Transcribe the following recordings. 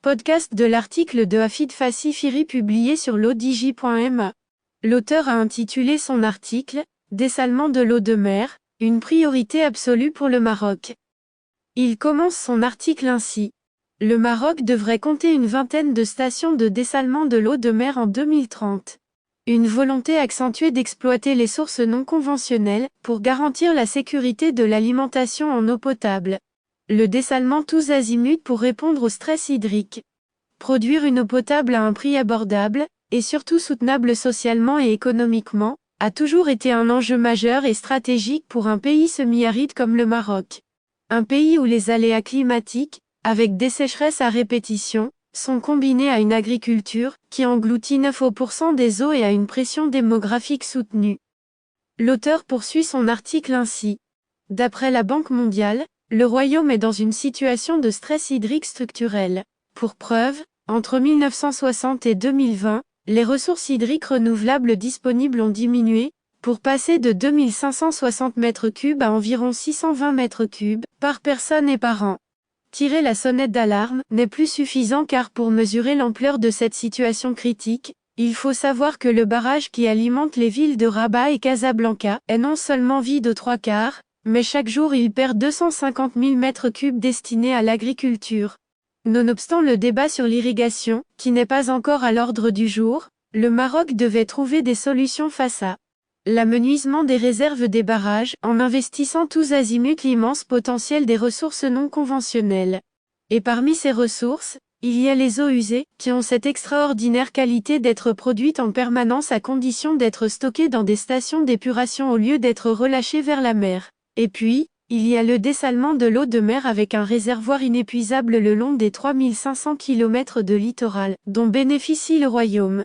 Podcast de l'article de Hafid Fassi Firi publié sur l'odigi.ma. L'auteur a intitulé son article « Dessalement de l'eau de mer, une priorité absolue pour le Maroc ». Il commence son article ainsi. Le Maroc devrait compter une vingtaine de stations de dessalement de l'eau de mer en 2030. Une volonté accentuée d'exploiter les sources non conventionnelles pour garantir la sécurité de l'alimentation en eau potable. Le dessalement tous azimuts pour répondre au stress hydrique. Produire une eau potable à un prix abordable, et surtout soutenable socialement et économiquement, a toujours été un enjeu majeur et stratégique pour un pays semi-aride comme le Maroc. Un pays où les aléas climatiques, avec des sécheresses à répétition, sont combinés à une agriculture qui engloutit 9% des eaux et à une pression démographique soutenue. L'auteur poursuit son article ainsi. D'après la Banque mondiale, le Royaume est dans une situation de stress hydrique structurel. Pour preuve, entre 1960 et 2020, les ressources hydriques renouvelables disponibles ont diminué, pour passer de 2560 m3 à environ 620 m3 par personne et par an. Tirer la sonnette d'alarme n'est plus suffisant car pour mesurer l'ampleur de cette situation critique, il faut savoir que le barrage qui alimente les villes de Rabat et Casablanca est non seulement vide aux 3/4, mais chaque jour il perd 250 000 m3 destinés à l'agriculture. Nonobstant le débat sur l'irrigation, qui n'est pas encore à l'ordre du jour, le Maroc devait trouver des solutions face à l'amenuisement des réserves des barrages, en investissant tous azimuts l'immense potentiel des ressources non conventionnelles. Et parmi ces ressources, il y a les eaux usées, qui ont cette extraordinaire qualité d'être produites en permanence à condition d'être stockées dans des stations d'épuration au lieu d'être relâchées vers la mer. Et puis, il y a le dessalement de l'eau de mer avec un réservoir inépuisable le long des 3500 km de littoral, dont bénéficie le Royaume.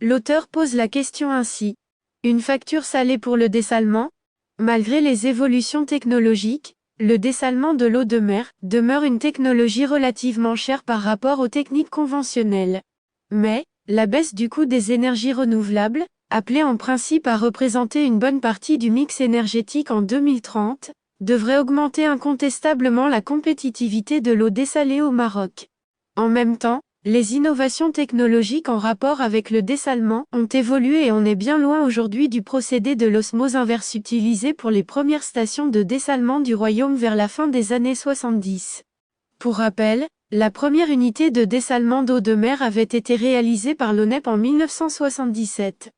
L'auteur pose la question ainsi. Une facture salée pour le dessalement ? Malgré les évolutions technologiques, le dessalement de l'eau de mer demeure une technologie relativement chère par rapport aux techniques conventionnelles. Mais, la baisse du coût des énergies renouvelables, appelée en principe à représenter une bonne partie du mix énergétique en 2030, devrait augmenter incontestablement la compétitivité de l'eau dessalée au Maroc. En même temps, les innovations technologiques en rapport avec le dessalement ont évolué et on est bien loin aujourd'hui du procédé de l'osmose inverse utilisé pour les premières stations de dessalement du Royaume vers la fin des années 70. Pour rappel, la première unité de dessalement d'eau de mer avait été réalisée par l'ONEP en 1977.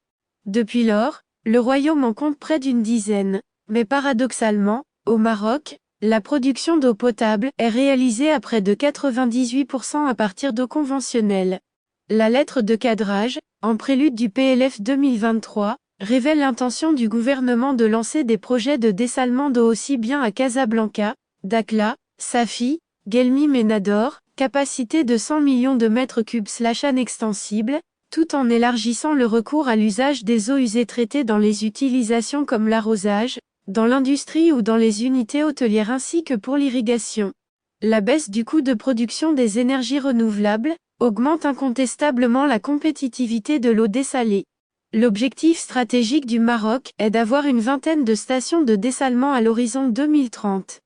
Depuis lors, le Royaume en compte près d'une dizaine, mais paradoxalement, au Maroc, la production d'eau potable est réalisée à près de 98% à partir d'eau conventionnelle. La lettre de cadrage, en prélude du PLF 2023, révèle l'intention du gouvernement de lancer des projets de dessalement d'eau aussi bien à Casablanca, Dakhla, Safi, Guelmim et Nador, capacité de 100 millions de mètres cubes /an extensible, tout en élargissant le recours à l'usage des eaux usées traitées dans les utilisations comme l'arrosage, dans l'industrie ou dans les unités hôtelières ainsi que pour l'irrigation. La baisse du coût de production des énergies renouvelables augmente incontestablement la compétitivité de l'eau dessalée. L'objectif stratégique du Maroc est d'avoir une vingtaine de stations de dessalement à l'horizon 2030.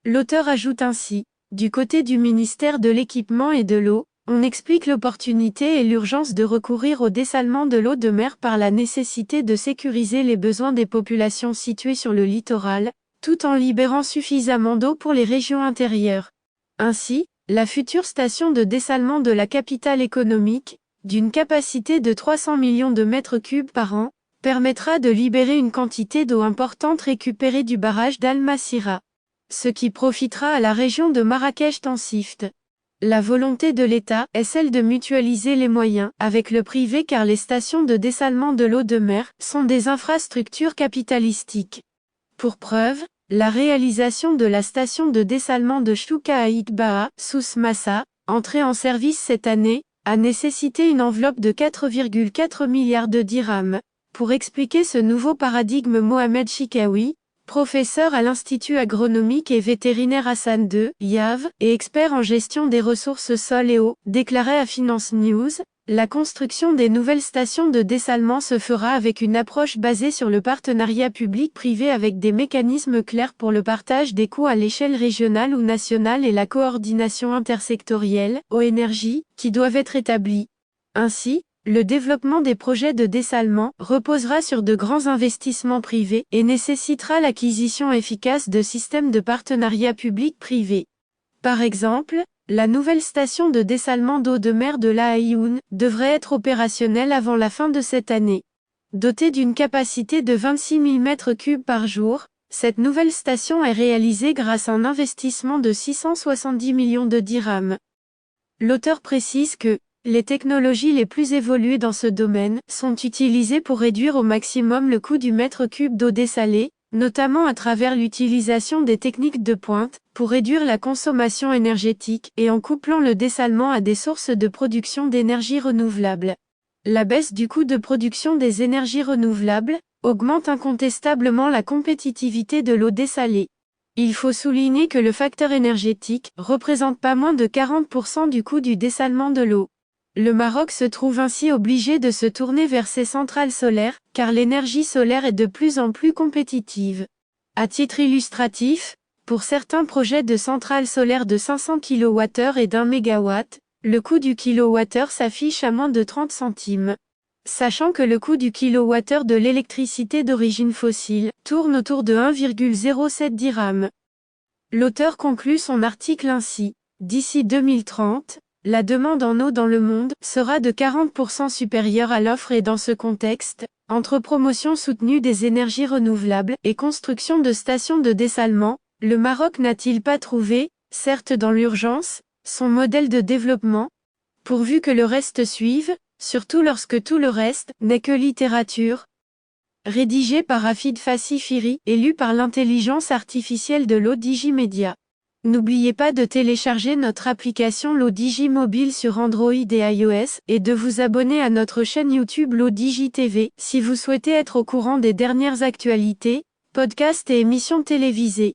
L'auteur ajoute ainsi, du côté du ministère de l'Équipement et de l'eau, on explique l'opportunité et l'urgence de recourir au dessalement de l'eau de mer par la nécessité de sécuriser les besoins des populations situées sur le littoral, tout en libérant suffisamment d'eau pour les régions intérieures. Ainsi, la future station de dessalement de la capitale économique, d'une capacité de 300 millions de mètres cubes par an, permettra de libérer une quantité d'eau importante récupérée du barrage d'Al-Massira. Ce qui profitera à la région de Marrakech-Tansift. La volonté de l'État est celle de mutualiser les moyens avec le privé car les stations de dessalement de l'eau de mer sont des infrastructures capitalistiques. Pour preuve, la réalisation de la station de dessalement de Chouka à Itbaha, Souss Massa, entrée en service cette année, a nécessité une enveloppe de 4,4 milliards de dirhams. Pour expliquer ce nouveau paradigme, Mohamed Chikaoui, professeur à l'Institut agronomique et vétérinaire Hassan II, YAV, et expert en gestion des ressources sol et eau, déclarait à Finance News, La construction des nouvelles stations de dessalement se fera avec une approche basée sur le partenariat public-privé avec des mécanismes clairs pour le partage des coûts à l'échelle régionale ou nationale et la coordination intersectorielle, ONRJ, qui doivent être établis. Ainsi, le développement des projets de dessalement reposera sur de grands investissements privés et nécessitera l'acquisition efficace de systèmes de partenariat public-privé. Par exemple, la nouvelle station de dessalement d'eau de mer de La Aïoun devrait être opérationnelle avant la fin de cette année. Dotée d'une capacité de 26 000 m3 par jour, cette nouvelle station est réalisée grâce à un investissement de 670 millions de dirhams. L'auteur précise que les technologies les plus évoluées dans ce domaine sont utilisées pour réduire au maximum le coût du mètre cube d'eau dessalée, notamment à travers l'utilisation des techniques de pointe, pour réduire la consommation énergétique et en couplant le dessalement à des sources de production d'énergie renouvelable. La baisse du coût de production des énergies renouvelables augmente incontestablement la compétitivité de l'eau dessalée. Il faut souligner que le facteur énergétique représente pas moins de 40% du coût du dessalement de l'eau. Le Maroc se trouve ainsi obligé de se tourner vers ses centrales solaires, car l'énergie solaire est de plus en plus compétitive. À titre illustratif, pour certains projets de centrales solaires de 500 kWh et d'1 MW, le coût du kilowattheure s'affiche à moins de 30 centimes. Sachant que le coût du kilowattheure de l'électricité d'origine fossile tourne autour de 1,07 dirhams. L'auteur conclut son article ainsi. D'ici 2030, la demande en eau dans le monde sera de 40% supérieure à l'offre et dans ce contexte, entre promotion soutenue des énergies renouvelables et construction de stations de dessalement, le Maroc n'a-t-il pas trouvé, certes dans l'urgence, son modèle de développement? Pourvu que le reste suive, surtout lorsque tout le reste n'est que littérature. Rédigé par Afid Fassi Firi et lu par l'intelligence artificielle de l'Odigi Media. N'oubliez pas de télécharger notre application l'Odigi Mobile sur Android et iOS et de vous abonner à notre chaîne YouTube l'Odigi TV si vous souhaitez être au courant des dernières actualités, podcasts et émissions télévisées.